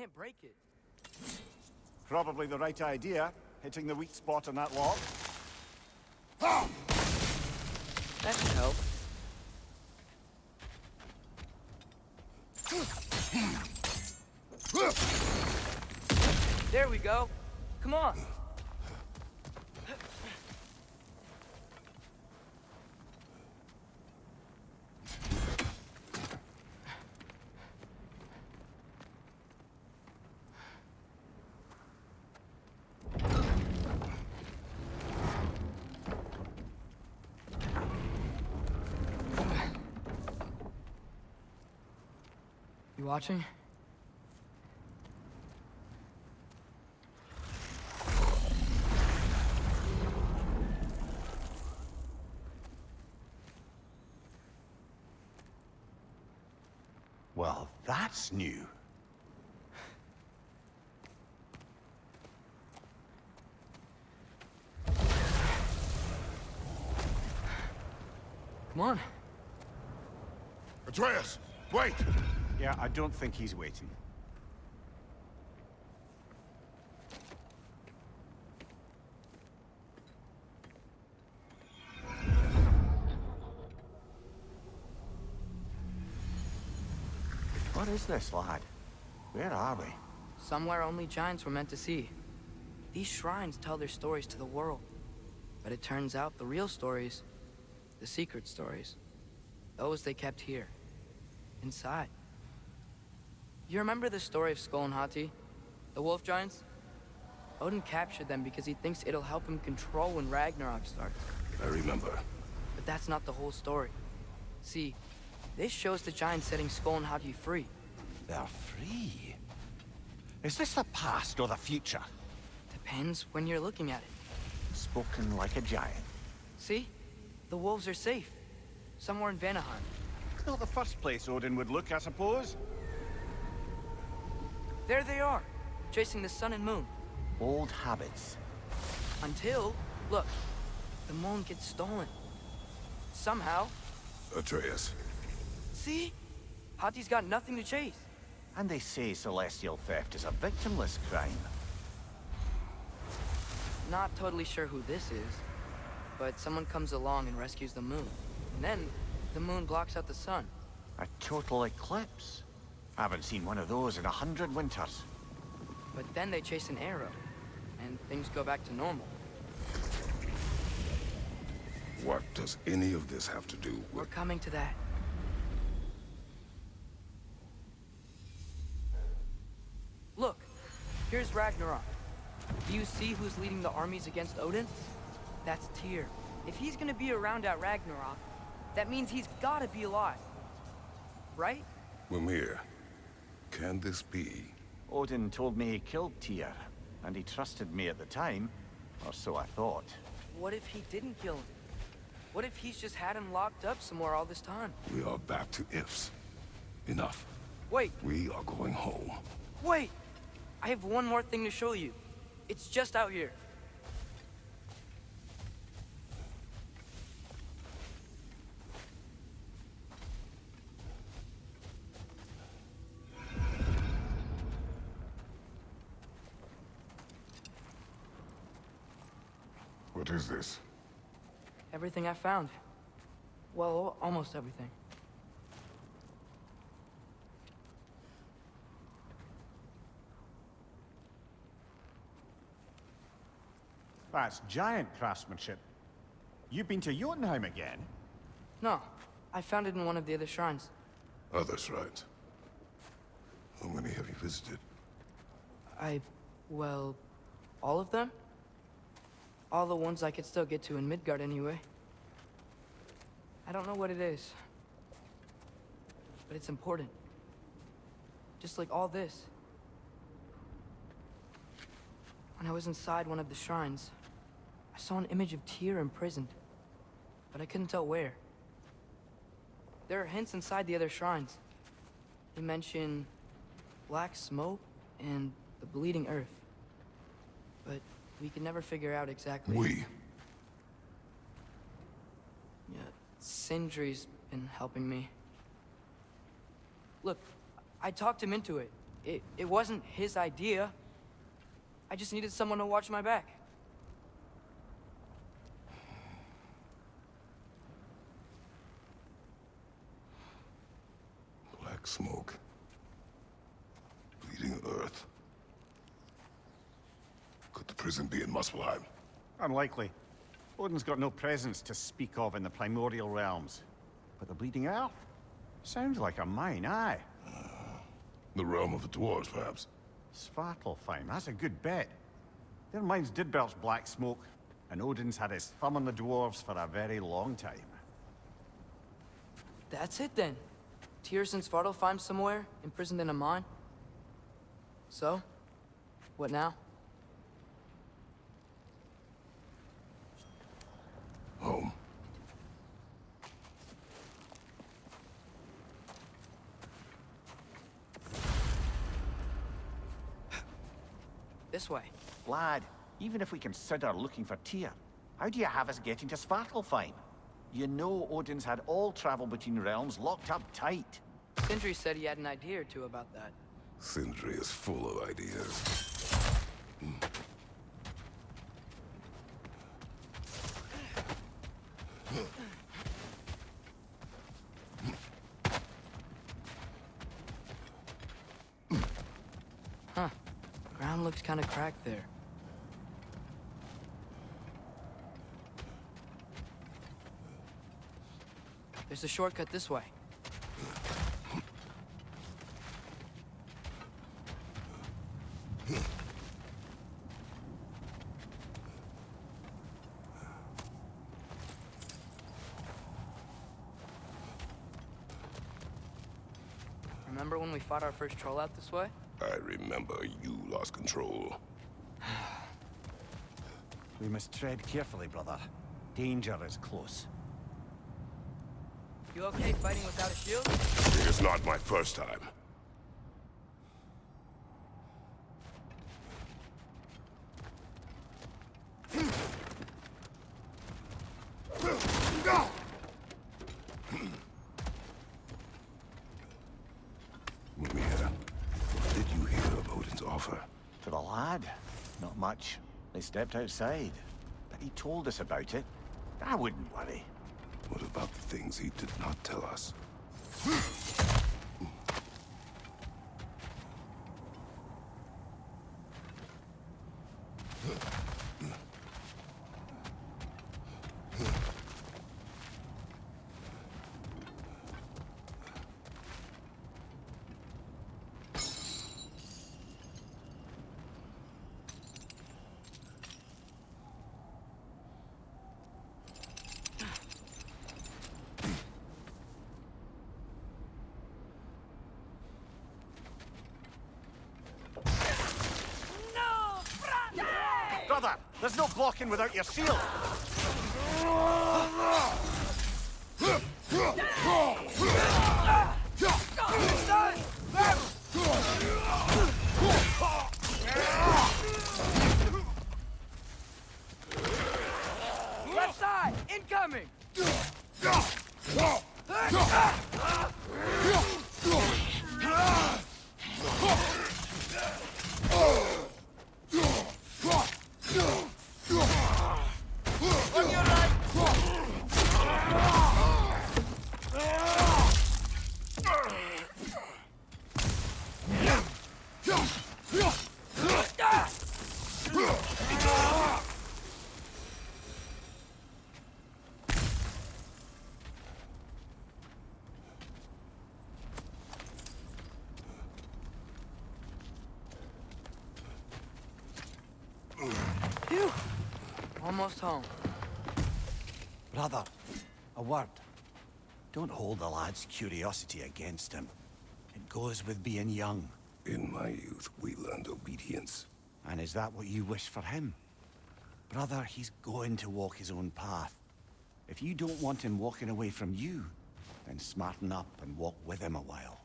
can't break it. Probably the right idea, hitting the weak spot on that lock. That should help. There we go. Come on. You watching? Well, that's new. Come on. Atreus, wait! Yeah, I don't think he's waiting. What is this, lad? Where are we? Somewhere only giants were meant to see. These shrines tell their stories to the world. But it turns out the real stories, the secret stories, those they kept here, inside. You remember the story of Skull and Hati, the wolf giants? Odin captured them because he thinks it'll help him control when Ragnarok starts. I remember. But that's not the whole story. See, this shows the giants setting Skull and Hati free. They're free. Is this the past or the future? Depends when you're looking at it. Spoken like a giant. See? The wolves are safe. Somewhere in Vanaheim. Not the first place Odin would look, I suppose. There they are, chasing the sun and moon. Old habits. Until, look, the moon gets stolen. Somehow. Atreus. See? Hati's got nothing to chase. And they say celestial theft is a victimless crime. Not totally sure who this is, but someone comes along and rescues the moon. And then, the moon blocks out the sun. A total eclipse. Haven't seen one of those in 100 winters. But then they chase an arrow, and things go back to normal. What does any of this have to do We're with... coming to that. Look, here's Ragnarok. Do you see who's leading the armies against Odin? That's Tyr. If he's gonna be around at Ragnarok, that means he's gotta be alive. Right? Mimir, can this be? Odin told me he killed Tyr, and he trusted me at the time, or so I thought. What if he didn't kill him? What if he's just had him locked up somewhere all this time? We are back to ifs. Enough. Wait, We are going home. wait! I have one more thing to show you. It's just out here. What is this? Everything I found. Well, almost everything. That's giant craftsmanship. You've been to Jotunheim again? No, I found it in one of the other shrines. Other shrines. How many have you visited? Well, all of them? All the ones I could still get to in Midgard anyway. I don't know what it is, but it's important. Just like all this. When I was inside one of the shrines, I saw an image of Tyr imprisoned, but I couldn't tell where. There are hints inside the other shrines. They mention black smoke and the bleeding earth. But we could never figure out exactly... Yeah, Sindri's been helping me. Look, I talked him into it. It wasn't his idea. I just needed someone to watch my back. Black smoke. Bleeding earth. Could the prison be in Muspelheim? Unlikely. Odin's got no presence to speak of in the primordial realms. But the Bleeding Earth? Sounds like a mine, aye. The realm of the dwarves, perhaps? Svartalfheim, that's a good bet. Their mines did belch black smoke, and Odin's had his thumb on the dwarves for a very long time. That's it then. Tyr's in Svartalfheim somewhere, imprisoned in a mine. So, what now? Home. This way. Lad, even if we consider looking for Tyr, how do you have us getting to Svartalfheim? You know Odin's had all travel between realms locked up tight. Sindri said he had an idea or two about that. Sindri is full of ideas. Huh. Ground looks kind of cracked there. There's a shortcut this way. Remember when we fought our first troll out this way? I remember you lost control. We must tread carefully, brother. Danger is close. You okay fighting without a shield? It is not my first time. Mimir, what did you hear of Odin's offer? To the lad? Not much. They stepped outside. But he told us about it. I wouldn't worry. What about the things he did not tell us? Brother, there's no blocking without your shield. Left side! Incoming! On your right! Phew. Almost home. Brother, a word. Don't hold the lad's curiosity against him. It goes with being young. In my youth, we learned obedience. And is that what you wish for him? Brother, he's going to walk his own path. If you don't want him walking away from you, then smarten up and walk with him a while.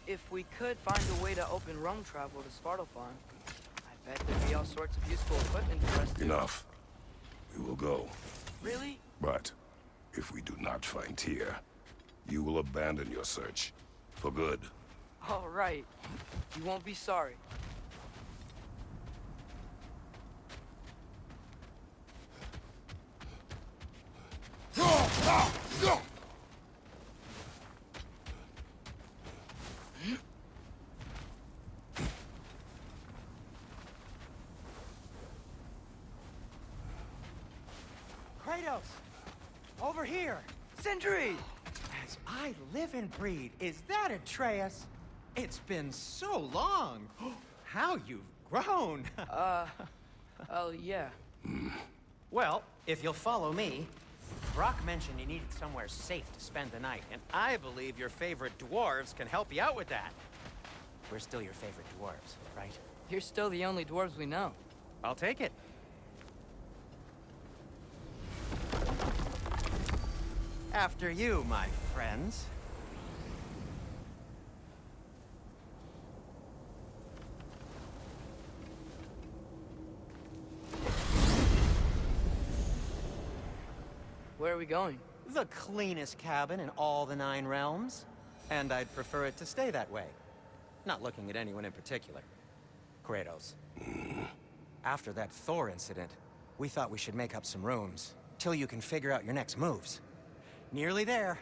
If we could find a way to open roam travel to Svartalfheim, I bet there'd be all sorts of useful equipment for us to... Enough. We will go. Really? But if we do not find Tyr, You will abandon your search. For good. All right. You won't be sorry. Kratos! Over here! Sentry! As I live and breathe, is that Atreus? It's been so long! How you've grown! Oh, yeah. Well, if you'll follow me, Brock mentioned you needed somewhere safe to spend the night, and I believe your favorite dwarves can help you out with that. We're still your favorite dwarves, right? You're still the only dwarves we know. I'll take it. After you, my friends. Where are we going? The cleanest cabin in all the 9 realms. And I'd prefer it to stay that way. Not looking at anyone in particular. Kratos. After that Thor incident, we thought we should make up some rooms, till you can figure out your next moves. Nearly there.